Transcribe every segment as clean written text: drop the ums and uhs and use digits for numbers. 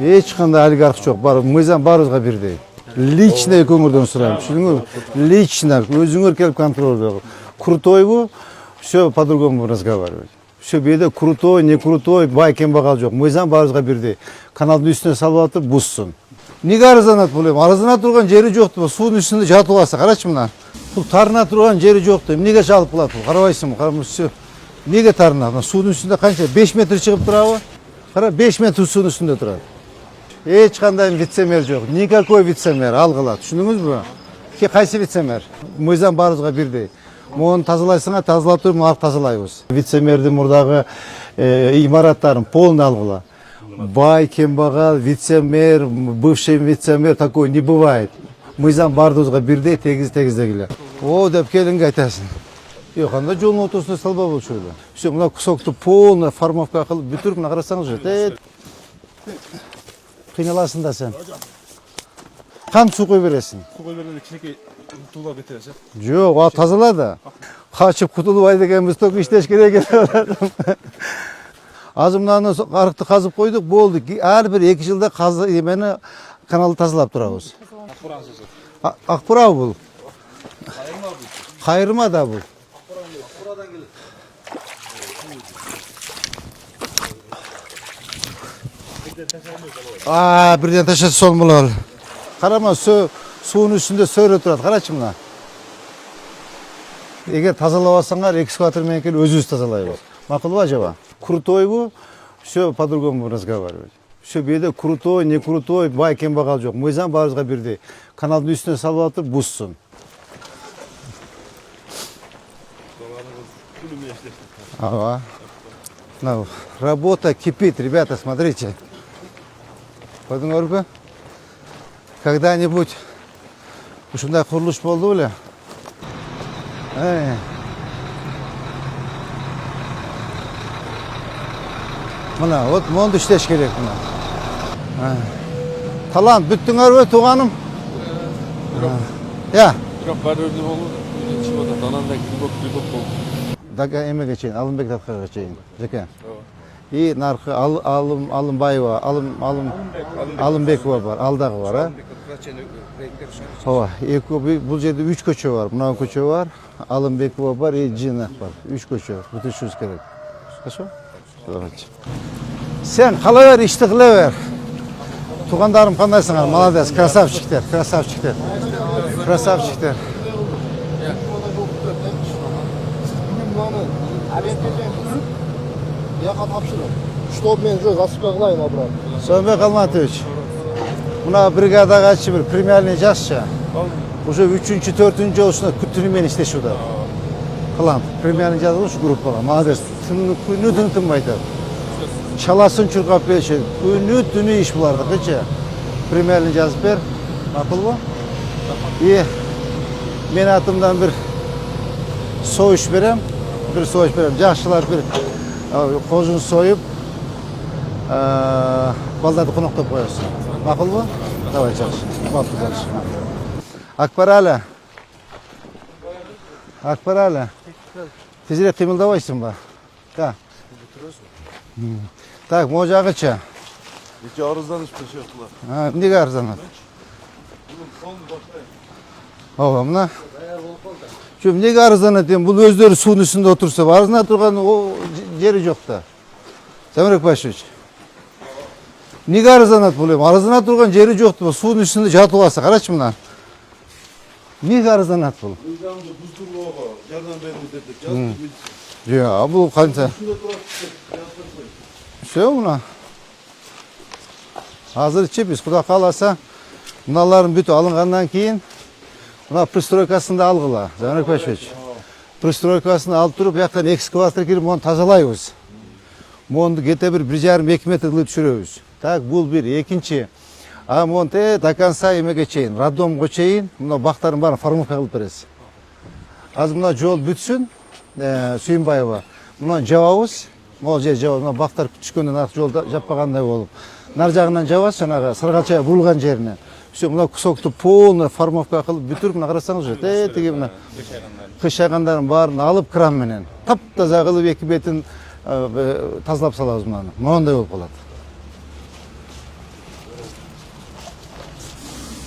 Eч кандай олигарх жок, бар мыйзам баарыбызга бирдей. Лично көңүрдөн сурайм, түшүндүңүзбү? Лично өзүңөр келип контроль. Крутойбу? Все по-другому разговаривать. Все беде крутой, не крутой, бай кембагал жок. Мыйзам баарыбызга бирдей. Каналдын үстүнө салып атып буссун. Неге арызданат бул эми? Арызданат турган жери жокту. Суунун үстүндө жатып алса, карачы мына. Бул тарына турган жери жокту. Эмнеге жалып калат бул? Карабайсыңбы? Карамыкчы. Неге тарына? Суунун үстүндө канча? 5 метр чыгып турабы? Кара, 5 метр суунун үстүндө турат. Эч кандай вице-мэр жок. Никакой вице-мэр алгыла. Түшүндүңүзбү? Кайсы вице-мэр? Мыйзам баарыбызга бирдей. Мону тазалайсыңар, тазалап туруп, муну тазалайбыз. Вице-мэрдин мурдагы имараттарын полный алгыла. Бай, кембагал, вице-мэр, бывший вице-мэр такой не бывает. Мыйзам баарыбызга бирдей, тегиздегиле. О, деп келинге айтасың. Кандай жолдун ортосуна салба болчу эле. Все, мына кусокту полный формовка кылып бүтүрүп, мына карасаңыз, кыйналасың да сен. Кантип суу кой бересиң? Суу кой бергенде кичинекей кутулуга кетебиз, Жок, тазала да. Качып кутулубай дегенбиз только иштеш керек эле. Азыр мынаны арыкты казып койдук, болду. Ар бир 2 жылда эмени каналды тазалап турабыз. Акпурабы бул? Кайырма да бул. Бирден ташасы сол болор. Карама, суунун үстүндө сөйрө турат. Карачы мына. Эгер тазалабасаңар, экскаватор менен келип өзүбүз тазалайбыз. Макулбу ажаба? Крутойбу? Все по-другому разговаривать. Все беде крутой, не крутой, бай кембагал жок. Мыйзам баарыбызга бирдей. Каналдын үстүнө салып атып буссун. Ага. Работа кипит, ребята, смотрите. Көрдүңөрбү? Когда-нибудь ушундай курулуш болду беле? Мына, вот монду иштеш керек мына. Талант, бүттүңөрбү, тууганым? Я. Бирок баары бир болду. Чыгып атат, анан да глибок болду. Дага эмеге чейин, Алымбек Даткага чейин. Жеке. И наркы Алымбаева, Алымбекова бар, алдагы бар, а? Ооба, бул жерде 3 көчө бар. Мына көчө бар, Алымбекова бар, и Жинак бар. 3 көчө, бүтүшүбүз керек. Хорошо? Сен кала бер, ишти кыла бер. Туугандарым кандайсыңар? Молодец, красавчиктер, красавчиктер. Красавчиктер. Я тапшырып, чтоб мен жөө засыпка кылайын обратно. Сөнбек Алматович, мына бригадага айтчы бир премиальный жазчы. Уже 3-4 жолусуна күттүнү иштешип атат. Кылам, премиальный жазып ушу группага. Молодец. Күнү-түнү тынбай атат. Чаласын чуркап беришет. Күнү-түнү иш булардыкычы. Премиальный жазып бер. Макулбу? И мен атымдан бир союш берем. Жакшылар бир кожун союп, балдарды коноктоп коесуң. Макулбу? Давай, жакшы. Болду, жакшы. Акбаралы. Акбаралы. Тезирээк кыймылдабайсыңбы? Да. Так, могу жагычы. Эки арызданышпы шектилар. Эмнеге арызданат? Ооба, мына. Эмнеге арызданат эми? Бул өздөрү суунун үстүндө отурса, арызданат турган жери жок да. Замирек Башевич. Эмнеге арызданат бул эми? Арызданат турган жери жокту. Суунун үстүндө жатып алса, карачы мына. Эмнеге арызданат бул? Мыйзамды буздурууда жардам бериңиз деп жазып. Жок, бул канча? Все мына. Азырчы биз Кудай кааласа, мыналарын бүтүп алынгандан кийин мына пристройкасында алгыла. Замирек Башевич. Пристройкасын алып туруп, жактан экскаватор кирип, мону тазалайбыз. Монду кете бир 1,5-2 метр кылып түшүрөбүз. Так, бул бир. Экинчи, мону до конца эмеге чейин, роддомго чейин, мына бактардын баарын формовка кылып беребиз. Азыр мына жол бүтсүн, Сүйүнбаева. Мына жабабыз. Могул жер жабабыз. Мына бактар түшкөндөн ак жолду жаппагандай болуп. Нар жагынан жабабыз, жанагы Сыргалча бурулган жеринен. Все, мына кусокту полный формовка кылып бүтүрүп, мына карасаңыз, тиги мына кышайгандардын баарын алып кран менен таптаза кылып 2 бетин тазалап салабыз мынаны. Моундай болуп калат.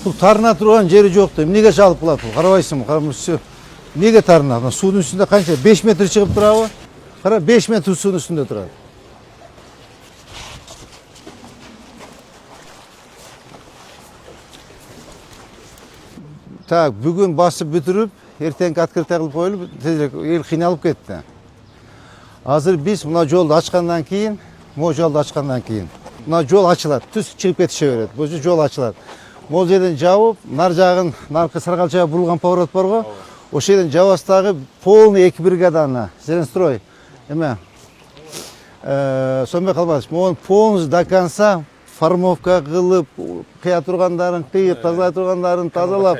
Бул тарына турган жери жок да. Эмнеге чалып калат бул? Карабайсыңбы? Карамысы. Неге тарынат? Суунун үстүндө канча? 5 метр чыгып турабы? Кара 5 метр суунун үстүндө турат. Так, бүгүн басып бүтүрүп, эртеңки открытие кылып коюлуп, тезирээк эл кыйналып кетти. Азыр биз мына жолду ачкандан кийин, мына жол ачылат, түз чыгып кетише берет. Бул жол ачылат. Могул жерден жабып, нар жагын, наркы Саргалчага бурулган поворот барго, ошол жерден жабастагы полный 2 бригаданы, Зеленстрой, эме, сонбой калбасын. Могу полностью до конца формовка кылып, кыя тургандарын кыйып, тазалай тургандарын тазалап,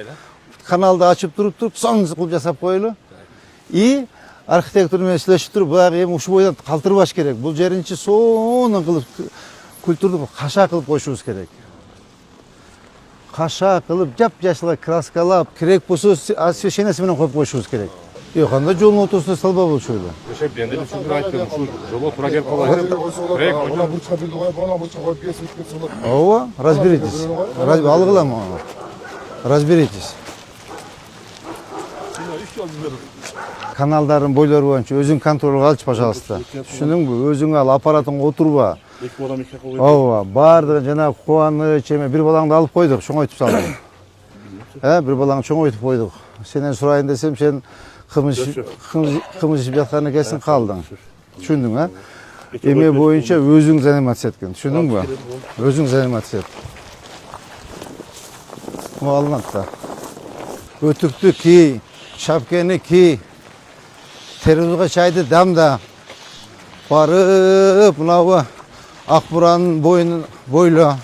каналды ачып туруп, соң кылып жасап коелу. И архитектор менен сүйлөшүп туруп, баягы эми ушул бойдон калтырбаш керек. Бул жеринчи сонун кылып культурду каша кылып коюшубуз керек. Каша кылып, жап-жашыл краскалап, керек болсо освещениясы менен коюп коюшубуз керек. Кандай жолдун ортосуна салбабы ушул эле. Ошеп дендели чүгүр айттым, ушул жолго туура келип калат. Бана бурчка билди кой, бана бурчка коюп кесип кетсе болот. Ооба, разберитесь. Алгыла мага. Разберитесь. Каналдардын бойлору боюнча өзүң контролго алчы, пожалуйста. Түшүндүңбү? Өзүң ал, аппаратыңга отурба. Эки балам эки кол. Ооба, баардыгын жана кубаныч эме бир балаңды алып койдук, чоңойтуп салдык. Бир балаңды чоңойтуп койдук. Сенен сурайын десем, сен кымыз ичип жаткан экенсиң, калдың. Түшүндүң, Эме боюнча өзүң заниматься эткин. Түшүндүңбү? Өзүң заниматься эт. Алынат да. Өтүктү ки, шапкени ки, терезага чайды дамда. Барып, мынабы Акбуранын боюн бойло,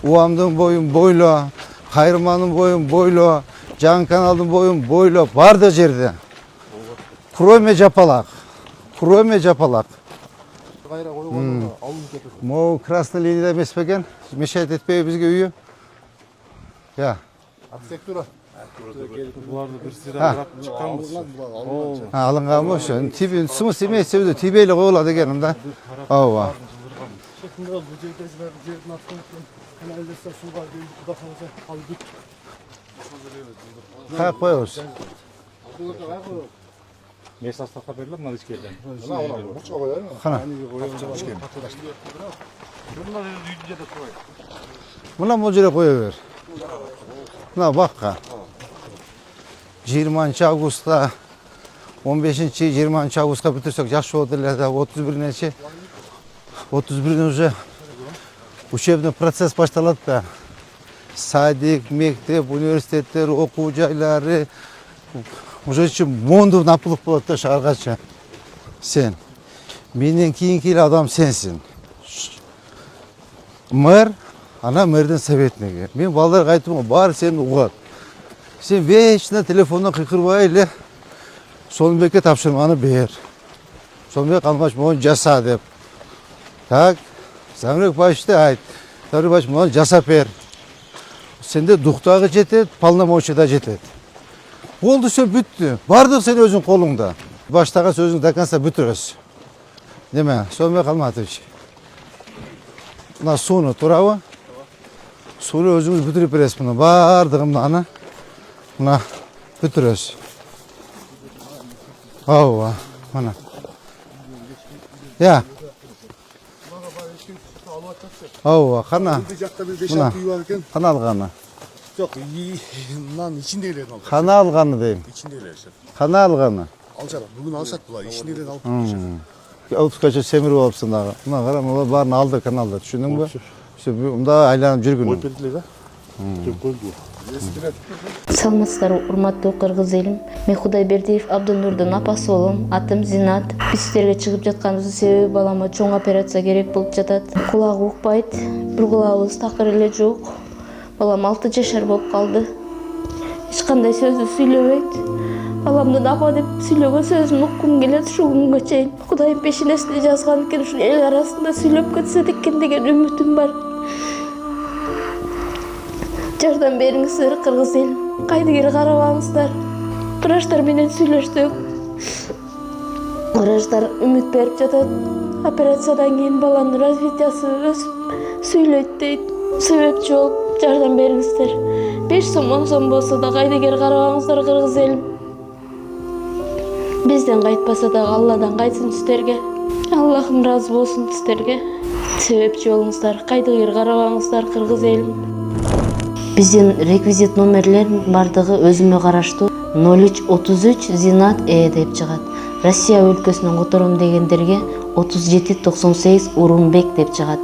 Уамдын боюн бойло, Кайырманын боюн бойло, Жаңы каналдын боюн бойло, барды жерде. Кроме жапалак. Кайра койгону алынып кетет. Могу красный линияда эмес бекен? Мешает этпейби бизге үйү? Я. Архитектура. Буларды бир сыйра чыкканбыз. Алынганбы ошо? Смысл эмес, себеби тийбей эле коюлат экеним да. Ооба. Бул жердин астынан канализация сууга Кудай кааласа ал бүт. Каяк коебуз? Мен составка берилет мына ичкерден. Бурчка коелу. Кана. Мына бул жерге кое бер. Мына бакка. 20 августта 15-20 августка бүтүрсөк жакшы болот эле да 31-нечи. 31 уже учебный процесс башталат да. Садик, мектеп, университеттер, окуу жайлары уже монду напылык болот да шааргача. Сен. Менден кийинки адам сенсиң. Мэр, ана мэрдин советниги. Мен балдарга айттым, баары сени угат. Сен вечно телефондон кыйкырбай эле Сонбекке тапшырманы бер. Сонбек Алмаш мону жаса деп. Так, Замирбек Башевичте айт. Замирбек Башевич мону жасап бер. Сенде дуктагы жетет, полномочия да жетет. Болду, все бүттү. Бардык сен өзүң колуңда. Баштаган сөзүң до конца бүтүрөсүз. Неме, Сонбек Алматович. Мына сууну туурабы? Сууну өзүңүз бүтүрүп бересиз муну. Бардыгын мына бүтүрөсүз. Ооба, мына. Я. Ооба, кана. Мына. Кана алганы. Жок, мынанын ичинде эле алып. Кана алганы дейм. Ичинде эле. Кана алганы. Алышат, бүгүн алышат булар, ичинде эле алып. Отускача семирип алыпсың дагы. Мына кара, мына баарын алды каналда, түшүндүңбү? Мында айланып жүргүн. Саламатсыздарбы, урматтуу кыргыз элим. Мен Кудайбердиев Абдынурдун апасы болом. Атым Зинат. Биз сиздерге чыгып жатканыбыздын себеби балама чоң операция керек болуп жатат. Кулагы укпайт, бир кулагыбыз такыр эле жок. Балам 6 жашар болуп калды. Эч кандай сөздү сүйлөбөйт. Баламдын апа деп сүйлөгөн сөзүн уккум келет ушул күнгө чейин. Кудайым пешенесине жазган экен, ушул эл арасында сүйлөп кетсе экен деген үмүтүм бар. Жардам бериңиздер кыргыз элим. Кайдыгер карабаңыздар. Врачтар менен сүйлөштүк. Врачтар үмүт берип жатат. Операциядан кийин баланын развитиясы өсүп сүйлөйт дейт. себепчи болуп жардам бериңиздер. 5 сом 10 сом болсо да кайдыгер карабаңыздар кыргыз элим. Бизден кайтпаса да Алладан кайтсын сиздерге. Аллахым разы болсун сиздерге. Себепчи болуңуздар, кайдыгер карабаңыздар кыргыз элим. Биздин реквизит номерлерин бардыгы өзүмө караштуу 0333 Зинат деп чыгат. Россия өлкөсүнөн котором дегендерге 3798 Урунбек деп чыгат.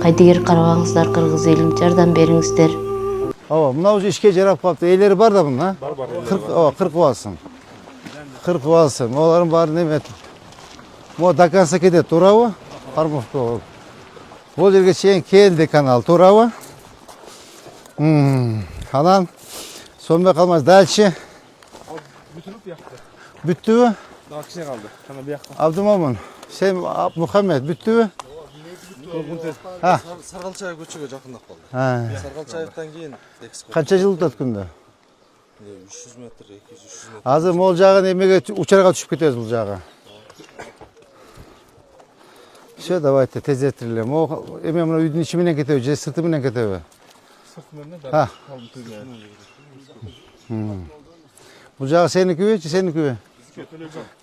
Кайдыгер карабаңыздар кыргыз элим, жардам бериңиздер. Ооба, мына уже ишке жарап калыптыр. Элери бар да мына. Бар. 40 алсын. 40 алсын. Олардын баары неме? Мо до конца кетет, туурабы? Кармовко. Бул жерге чейин келди канал, туурабы? Анан сонбой калмайсыз. Дальше. Бүтүрүп бияқта. Бүттүбү? Дагы кичине калды. Кана бияқта. Абдумомун, сен Мухаммед бүттүбү? Саргалчаев көчөгө жакындап калды. Саргалчаевден кийин экскурсия. Канча жыл өтөт күндө? 300 метр, 200-300 метр. Азыр могул жагы эмеге учарга түшүп кетебиз бул жагы. Все, давайте тездетирле. Могу эме мына үйдүн ичи менен кетеби же сырты менен кетеби? Сырт менен да. Бул жагы сеникиби же сеникиби?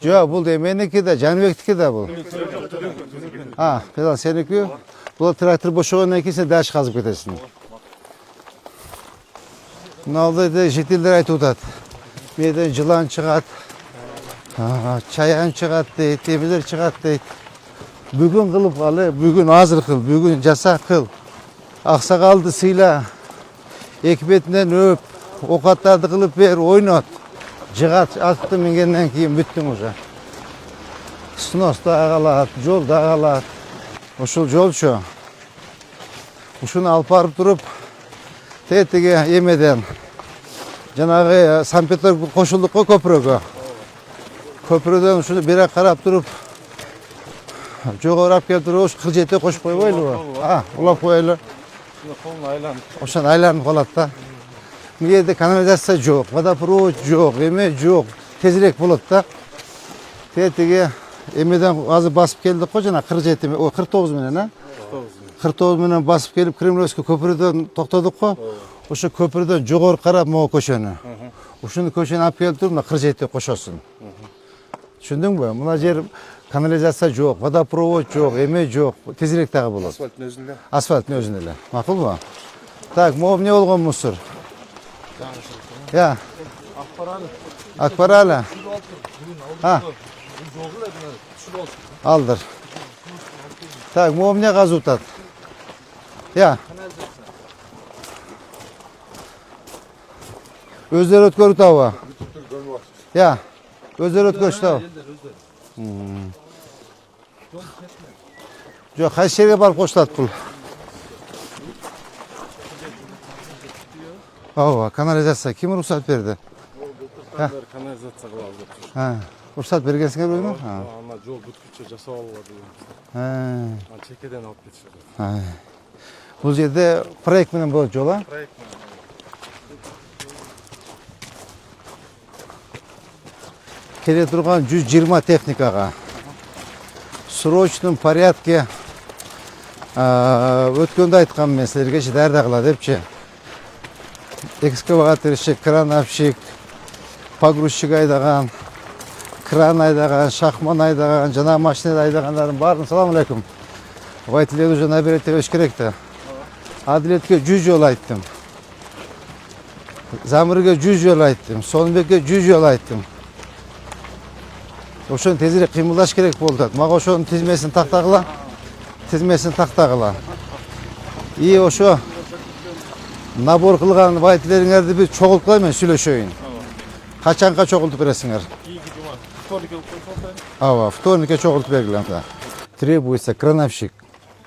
Жок, бул да меники да, Жаныбектики да бул. Педал сеники. Бул трактор бошогондон кийин сен дальше казып кетесиң. Мыналда жетилдер айтып атат. Меден жылан чыгат. Чаян чыгат дейт, эмелер чыгат дейт. Бүгүн кылып калы, бүгүн азыр кыл, бүгүн жаса кыл. Аксакалды сыйла. Эки бетинен өп, окаттарды кылып бер, ойнот. Жыгат атты мингенден кийин бүттүң уже. Снос да калат, жол да калат. Ушул жолчу. Ушуну алып барып туруп, тетиге эмеден жанагы Санкт-Петербург кошулдук го көпүрөгө. Көпүрөдөн ушуну бирок карап туруп, жогору алып келип туруп, ушу кыр жетте кошуп койбойлубу? Улап коелу. Колун айланып. Ошон айланып калат да. Бул жерде канализация жок, водопровод жок, эме жок. Тезирээк болот да. Тетиге эмеден азыр басып келдик го жана 49 менен, 49 менен басып келип Кремлевский көпүрөдөн токтодук го. Ошо көпүрөдөн жогору карап могу көчөнү. Ушуну көчөнү алып келип туруп, мына 47 кошосуң. Түшүндүңбү? Мына жер канализация жок, водопровод жок, эме жок. Тезирээк дагы болот. Асфальттын өзүндө. Асфальттын өзүндө эле. Макулбу? Так, могу эмне болгон мусор? Я. Акпаралы. Алдыр. Так, могу эмне казып атат? Я. Өздөрү өткөрүп атабы? Я. Өздөрү өткөрүштү атабы? Жок, кайсы жерге барып кошулат бул? Ооба, канализация ким уруксат берди? Канализация кылабыз деп туруш. Уруксат бергенсиңер белеми? Ана жол бүткүчө жасап алууга деген. Аны чекеден алып кетишет. Бул жерде проект менен болот жол, а? Проект. Келе турган 120 техникага в срочном порядке өткөндө айткам мен силерге даярда кыла депчи. Экскаваторщик, крановщик, погрузчик айдаган, кран айдаган, шахман айдаган, жана машина айдагандардын баарын салам алейкум. Вайтилер уже наберет өш керек да. Адилетке 100 жол айттым. Замырга 100 жол айттым. Сонбекке 100 жол айттым. Ошону тезирээк кыймылдаш керек болду. Мага ошонун тизмесин тактагыла. И ошо набор кылган вайтилериңерди бир чогулткула, мен сүйлөшөйүн. Качанга чогултуп бересиңер? Вторникке чогултуп бергиле. Требуется крановщик,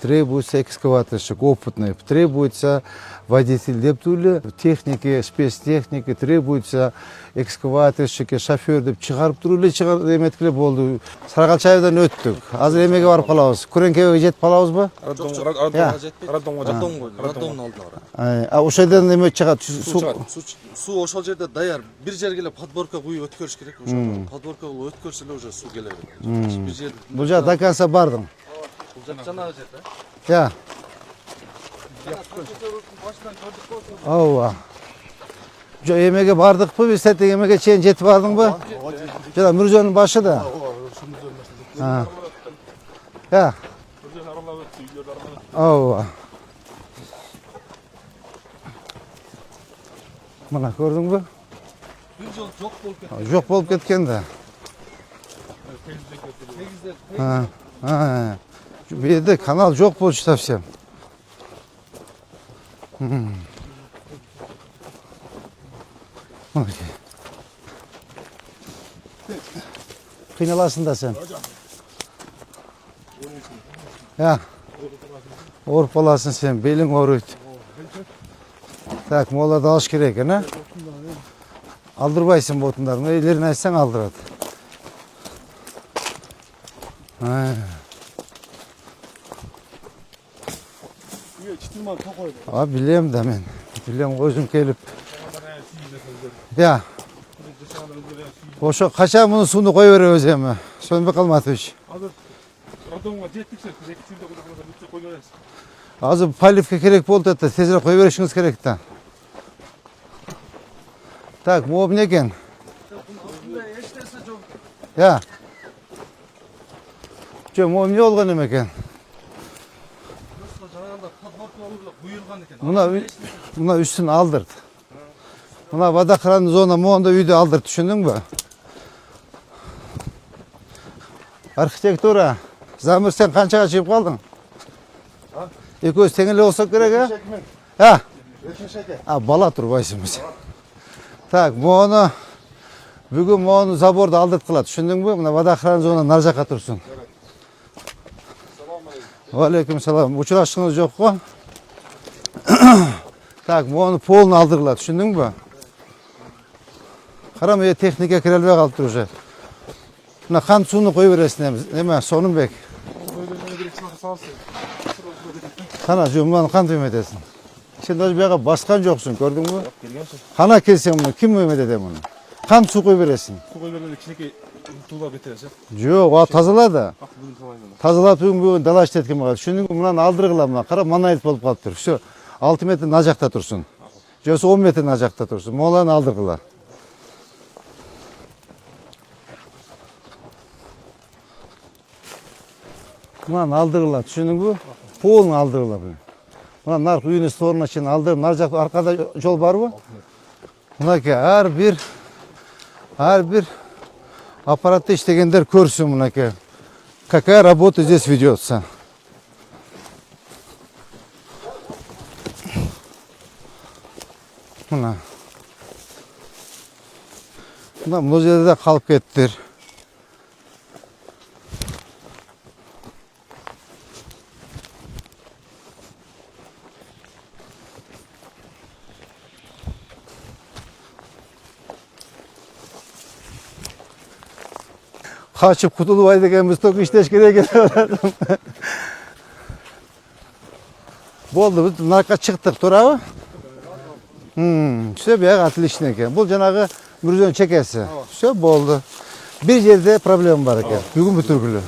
требуется экскаваторщик опытный, требуется водитель деп туреле, техники, спецтехники, требуется экскаваторщики, шофер деп чыгарып туреле, эметкиле болду. Саргалчаевден өттүк. Азыр эмеге барып калабыз. Күреңкебеге жетип калабызбы? Роддомго жетпейт. Роддомдун алдына барат. Ошол жерден эме чыгат. Суу ошол жерде даяр. Бир жерге эле подборка куюп өткөрүш керек. Ошол подборка кылып өткөрсө эле уже суу келе берет. Бир жерде. Бул жак до конца бардым. Бул жак жанагы жерде. Я. Ооба. Jo emege bardık mı? Biz setting emege çeyin jetip bardın mı? Jada Mürjönün başı da. Ha. Ya. Ооба. Mana gördün mü? Bir жол жок болуп кетти. Жоқ болып кеткен de. Ha. Ha. Bu yerде kanal жоқ болчу совсем. Kıynalasın da sen. Ya. Orup olasın sen. Belin oruyut. Tak mola da alış gerek ne? Aldırbaysın botunlarını. Ellerini açsan aldırad. Ha. Çitilman tok oydu. Abi bileyim de ben. Bileyim gözüm kelip. Ya. Oşo kaçan bunun suyunu koyuveriyor özemi. Sönme kalmadı hiç. Hazır Rodonga жетtikse biz ekisinde lütfen koyuyoruz. Azı palifke gerek boldu da tezire koyuverişiniz gerek de. Tak, bu ne eken? Ya. Bu ne olgan emeken? Жаңағында подборка болуп буйулган экен. Buna üstünü aldırdı. Buna vadakranın zona muğunda üyde aldırdı, düşündün mü? Arkitektura. Zamir sen kançaga çıkıp kaldın? Ekoz tengeli olsak gerek ha? Ha? Ha, bala turbaysımız. Tak, muğunu bugün muğunu zaborda aldırttılar, düşündün mü? Buna vadakranın zona narjaka tursun. Aleyküm selam. Uçuraşınız yok mu? Tak, muğunu polunu aldırdılar, düşündün mü? Karamaya teknike kirelbek alıp duracak. Buna kan suyunu koyuveresin değil sonun bek. Kana cümlenin kan tüymet edesin. Sen de bir baskan yoksun, gördün mü? Kana kelsen bunu, kim ümit eder bunu? Kan su koyuveresin. Su koyuyorlar içindeki tuğla beterese. Yok, o tazala da. Bak bugün kolaydı. Tazalap bugün dalaş tetkim var. Düşündün mü? Bundan aldırgılar mı? Kara manayet olup kalıp durur. Şu 6 metre nacakta dursun. Josu 10 metre nacakta dursun. Moğlan aldırgılar. Bundan aldırgılar. Düşündün mü? Poğulunu aldırgılar. Bundan nark uyunu soruna için aldırgılar. Narcak arkada yol var mı? Buna ki her bir aparatta işlegenler görsün buna ki. Какая работа здесь ведется? Buna. Buna müzede de kalıp kettir. Kaçıp kutulup degan biz tok işleş gerek edi. Boldu, biz narka çıktık turabı. Şöyle bir atilişin eken. Bu canağı Mürjön çekesi. Şöyle boldu. Bir yerde problem var eken. Bugün bütürgülü.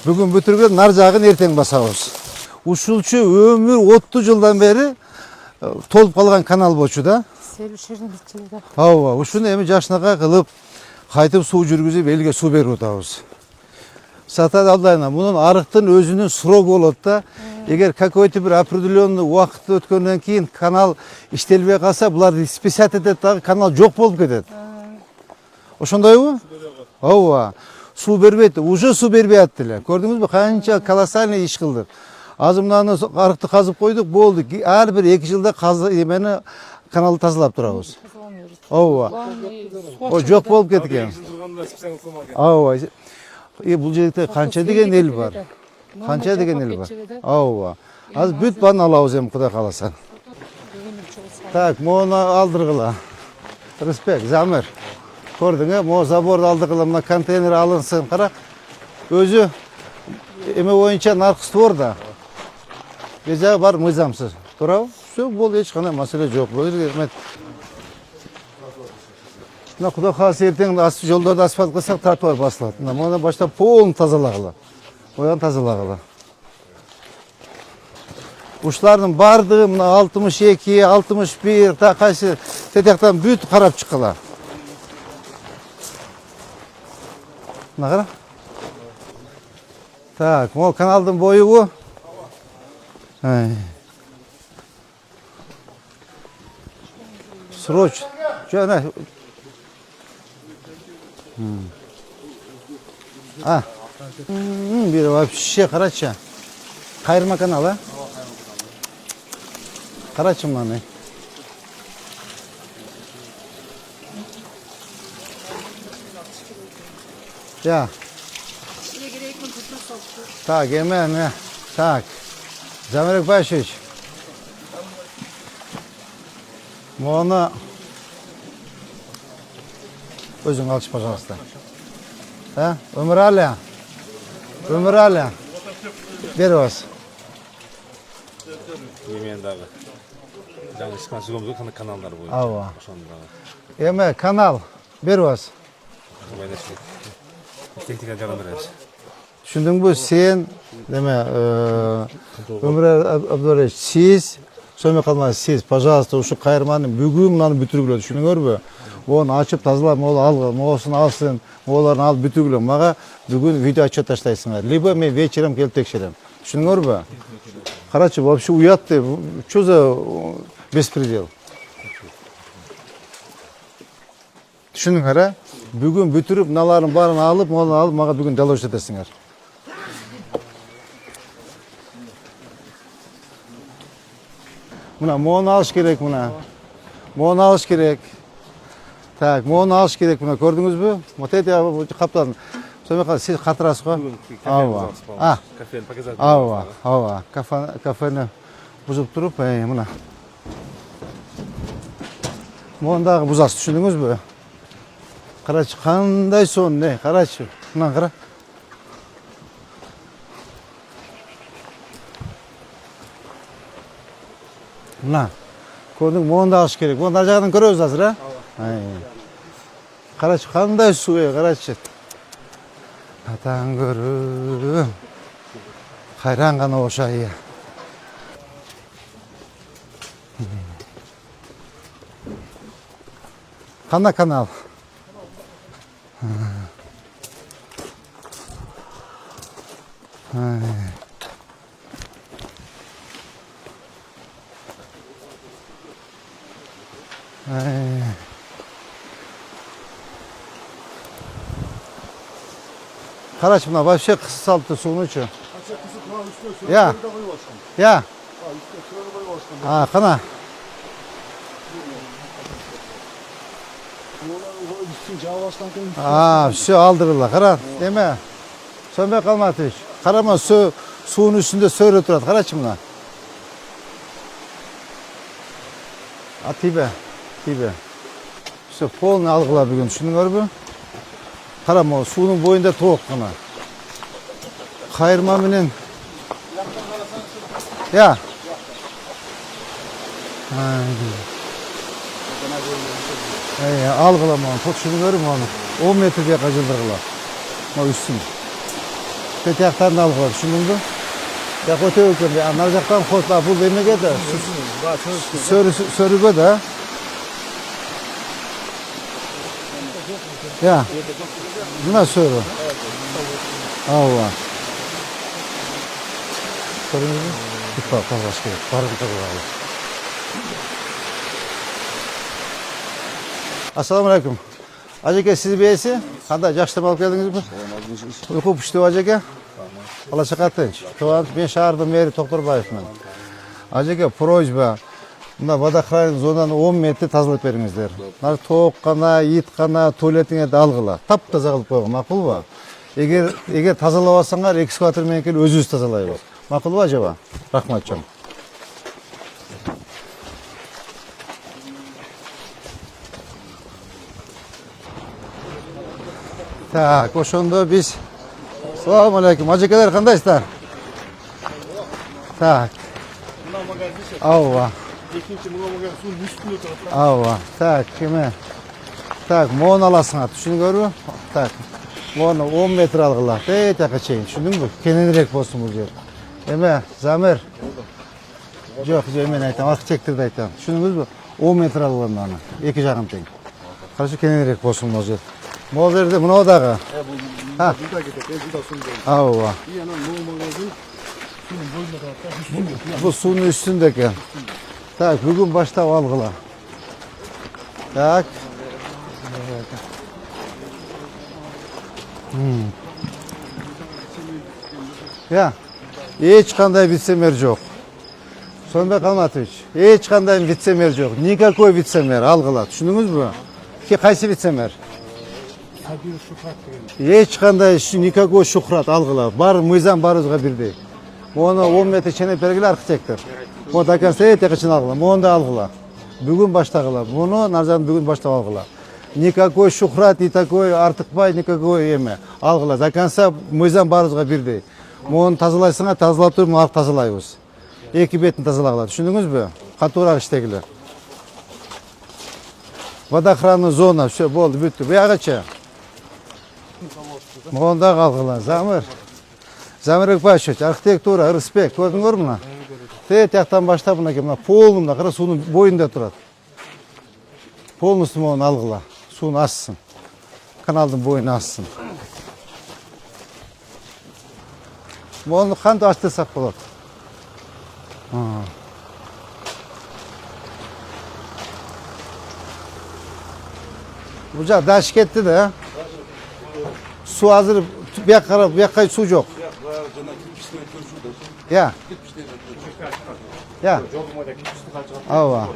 Bugün bütürgülü narcağın erten basabız. Uşulçu ömür 30 yıldan beri tolup kalgan kanal boçuda. Servislerin içinde. Hava, uşunu emi jaşnaga kılıp kaytıp su жүргүзүп elge su berip atабыз. Сатат алдайна bunun arıktın özünün срок болот да. Эгер какой-то bir определенный убакыт өткөндөн кийин канал иштелбей калса, булар списать этет дагы, канал жок болуп кетет. Ошондойбу? Ооба. Суу бербейт, уже суу бербей аттылар. Көрдүңүзбү канча колоссальный иш кылдык. Азыр мынаны арыкты казып койдук, болду. Ар бир 2 жылда эмени каналды тазалап турабыз. Ооба. O жок болуп кеткен. Ооба. Бул жерде канча деген эл бар. Канча деген эл бар. Ооба. Азыр бүт баарын алабыз эми Кудай кааласа. Так, мону алдыргыла. Респект, Замир. Көрдүң, mo заборду алдыргыла, мына контейнер алынсын. Кара. Өзү эме боюнча наркысы бар да. Бежа бар мыйзамсыз. Туурабы? Всё, бул эч кандай маселе жок. Бул рахмет. Мына Кудай кааласа эртең жолдорду асфальт кылсак тротуар басылат. Мына мына баштап полный тазалагыла. Оян тазалагыла. Ушулардын бардыгы мына 62, 61 та кайсы тетяктан бүт карап чыккыла. Мына кара. Так, могу каналдын бою бу. Сроч. Жана. Бир вообще карачы. Кайрма канал, а? Карачы мынаны. Ya. Так, hemen. Так. Замирек Пашевич. Оны өзің алшы, пожалуйста. Да? Өмірәлі. Өмірәлі. Бері бас. Емен дағы. Жаңа шыққан жүгімізі қандай каналдар бойынша. Ава. Еме, канал. Бері бас. Техника жағын береміз. Düşündün bu sen deme Ömür Abdurrahman siz söyle kalmaz siz пожалуйста şu kayırmanın bugün münanı bütürgülü düşünüyor mu? Onu açıp tazalap mol al molsunu alsın mollarını al bütürgülü maga bugün video açıp taşlaysınlar. Либо men вечером gelip tekşirem. Düşünüyor mu? Короче вообще уятты. Что за беспредел? Düşünün ha? Bugün bütürüp naların barını alıp mollarını alıp maga bugün dalo işletesiniz. Buna moğunu alış gerek buna. Moğunu alış gerek. Tak, moğunu alış gerek buna. Gördünüz mü? Motet ya bu kaptan. Sonra kadar siz katırası koy. Ava. Ah. Ava. Ava. Kafeni buzup durup buna. Moğundağı buzası düşündünüz mü? Karaçı kanday son ne? Karaçı. Buna kara. Buna. Gördün moğunda alış gerek. Moğunda aracağından görüyoruz hazır ha? Karaçı kanday suya Karaçı. Atan görüm. Hayran kana oşayı. Kana kanal. Karaç buna başka kısa saltı suyun için. Ya. Ya. Ha kana. Aa, şu aldırırlar. Kara, deme. Sönme kalmadı hiç. Karama suyun üstünde söyle oturat. Karaç buna. Atibe. Tibe. İşte polunu algıla bir gün. Şunu gör bu. Karama suyun boyunda toğuk kana. Kayırma minin. Ya. Algılama onu. Tut şunu görüm onu. 10 metreye kaçıldırgılar. O üstün. Tetiyaktan da algılar. Düşündün mü? Ya kote öküm. Ya narcaktan kotla bu demege de. Sörüge de. Ya. Buna sörü. Allah. Sörü mü? Bir bak başka. Barın tabi var. Assalamu alaikum. Acaba siz bir esi? Hadi yaşlı alıp geldiniz mi? Uyku pişti acaba? Allah şakatınç. Ben şahırdım Meri Doktorbayev'den. Acaba projba. Bunda Vadakhray'ın zonadan 10 metre tazalıp veringizler. Nar toğuk kana, it kana, tuvaletine de algıla. Tap taza kılıp koyun. Makul mu? Eğer tazalavasanlar ekskavator menkel özünüz tazalayınız. Makul mu acaba? Rahmatçım. Tak, oşonda biz Selamun aleyküm. Acıkalar kandaşlar. Tak. Avva. Avva. Tak, kime? Tak, moğun alasın at. Şunu görü. Tak. Moğun 10 metre algılar. Deyt yaka çeyin. Şunu mu? Kenenirek olsun bu yer. Eme, Zamir. Жоқ, мен айтам, архитекторды айтам. Түшүндүңүзбү? 10 метр алган аны. Эки жагын тең. Каршы кененирээк болсун могул жер. Могул жерде мынау дагы. Burada gidelim. Burada sundu. Ооба. Bir yana Noğumağız'ın suyun boyuna kadar Бул суунун үстүндө экен. Так, бүгүн баштап алгыла. Так. Я. Эч кандай вице-мэр жок. Сонбек Алматович, эч кандай вице-мэр жок. Никакой вице-мэр алгыла. Түшүндүңүзбү? Кайсы вице-мэр? Kadir Şufrat деген. Эч кандай никакой шухрат алгыла. Бар мыйзам барыбызга бирдей. Мону 10 метр ченеп бергиле архитектор. Мону до конца этекечин алгыла. Мону да алгыла. Бүгүн баштагыла. Мону нарзан бүгүн баштап алгыла. Никакой шухрат, никакой артыкпай, никакой эме. Алгыла. До конца мыйзам барыбызга бирдей. Мону тазалайсыңар, тазалап туруп, муну тазалайбыз. Эки бетин тазалагыла. Түшүндүңүзбү? Катуураак иштегиле. Водоохранный зона, все, болду, бүттү. Буягача. Мону да алгыла. Замир Пашевич, архитектура, респект, көрдүңөр мына? Тияктан баштап мынакей мына полный кара суунун боюнда турат. Полностью мону алгыла. Сууну ассын. Каналдын боюн ассын. Мону кантип ачтырсак болот? Бул жак даш кетти да. Суу азыр бияк карап, бияка суу жок. Я. Я. Ооба.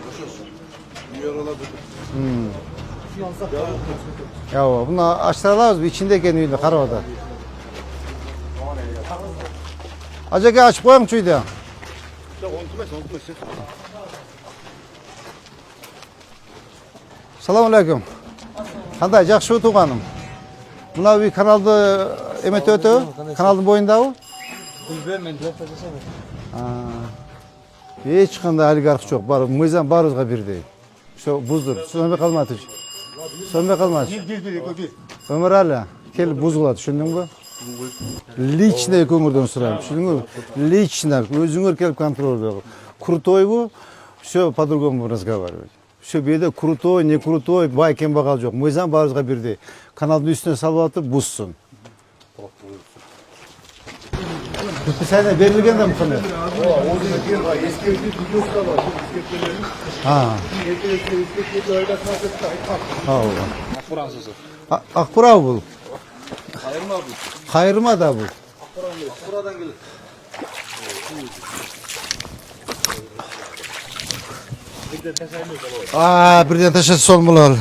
Ооба. Буну ачтыра алабызбы? Ичинде экен үйдө карап атат. Ажеке ачып коюңчу үйдө. Салам алейкум. Кандай жакшыбы тууганым? Мына үй каналды эметип өтөбү? Каналдын боюндабы? Эч кандай олигарх жок, бар мыйзам барыбызга бирдей. Все буздур. Сонбек Алматович. Сонбек Алматович. Өмүрали, кел бузгула, түшүндүңбү? Личный көмүрдөн сурайм, түшүндүңбү? Лично өзүңөр келип контроль. Крутойбу? Все по-другому разговаривать. Все беде крутой, не крутой, бай кембагал жок. Мыйзам барыбызга бирдей. Каналдын үстүнө салып атып, бузсун. Предписание берилген да мыканы? Акбурабы бул? Кайырма да бул. Бирден ташасы сол бололу.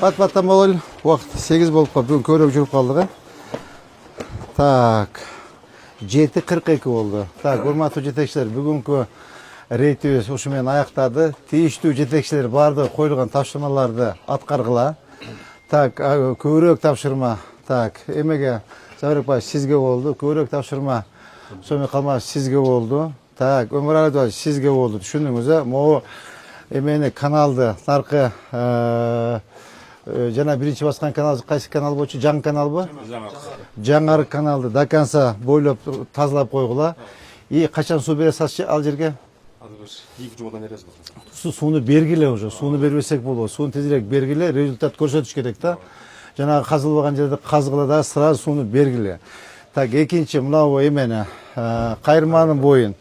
Пат-паттан бололу. Убакыт 8 болуп калды. Бүгүн көбүрөөк жүрүп калдык, Так, 7:42 болду. Так, урматтуу жетекчилер, бүгүнкү рейтибиз ушу менен аяктады. Тийиштүү жетекчилер баардыгы коюлган тапшырмаларды аткаргыла. Так, көбүрөөк тапшырма. Так, эмеге Замир Паш сизге болду. Көбүрөөк тапшырма Сонбек Алматович сизге болду. Так, Өмүрали Дубаев сизге болду. Түшүндүңүз, могу эмени каналды наркы жана биринчи баскан канал кайсы канал болчу? Жаңы каналбы? Жаңы каналды до конца бойлоп тазалап койгула. И качан суу бересиз ал жерге? Екі жумадан бересиз. Сууну бергиле уже. Сууну бербесек болот. Сууну тезирээк бергиле, результат көрсөтүш керек да. Жанагы казылбаган жерде казгыла да, сразу сууну бергиле. Так, экинчи мынау эмени кайырманын боюн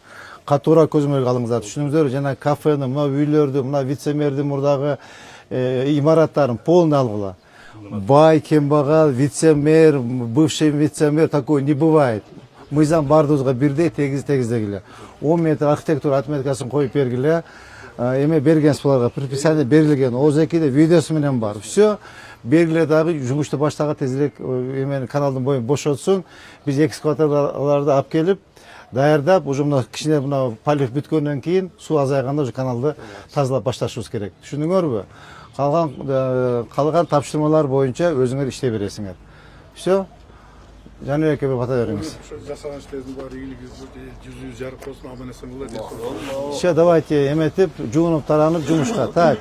катуураак көзөмөлгө алыңыздар. Түшүндүңүздөр, жана кафени, мына үйлөрдү, мына вице-мэрдин мурдагы имараттарын полный алгыла. Бай, кембагал, вице-мэр, бывший вице-мэр, такой не бывает. Мыйзам бардыгыбызга бирдей тегиздегиле. 10 метр архитектура отметкасын коюп бергиле. Эме бергенсиз буларга предписание берилген. ОЗКде видеосу менен бар. Все бергиле дагы жумушту баштага тезирээк эмени каналдын боюн бошотсун. Биз экскаваторларды алып келип даярдап, уже мына кичине мына полив бүткөндөн кийин суу азайганда уже каналды тазалап башташыбыз керек. Түшүндүңөрбү? Калган тапшырмалар боюнча өзүңөр иштей бересиңер. Все. Жаныбекке бир бата бериңиз. Жасаган иштериңиз бар, ийгилигиңиз жарык болсун, аман эсен боло. Все, давайте эметип, жуунуп таранып жумушка. Так.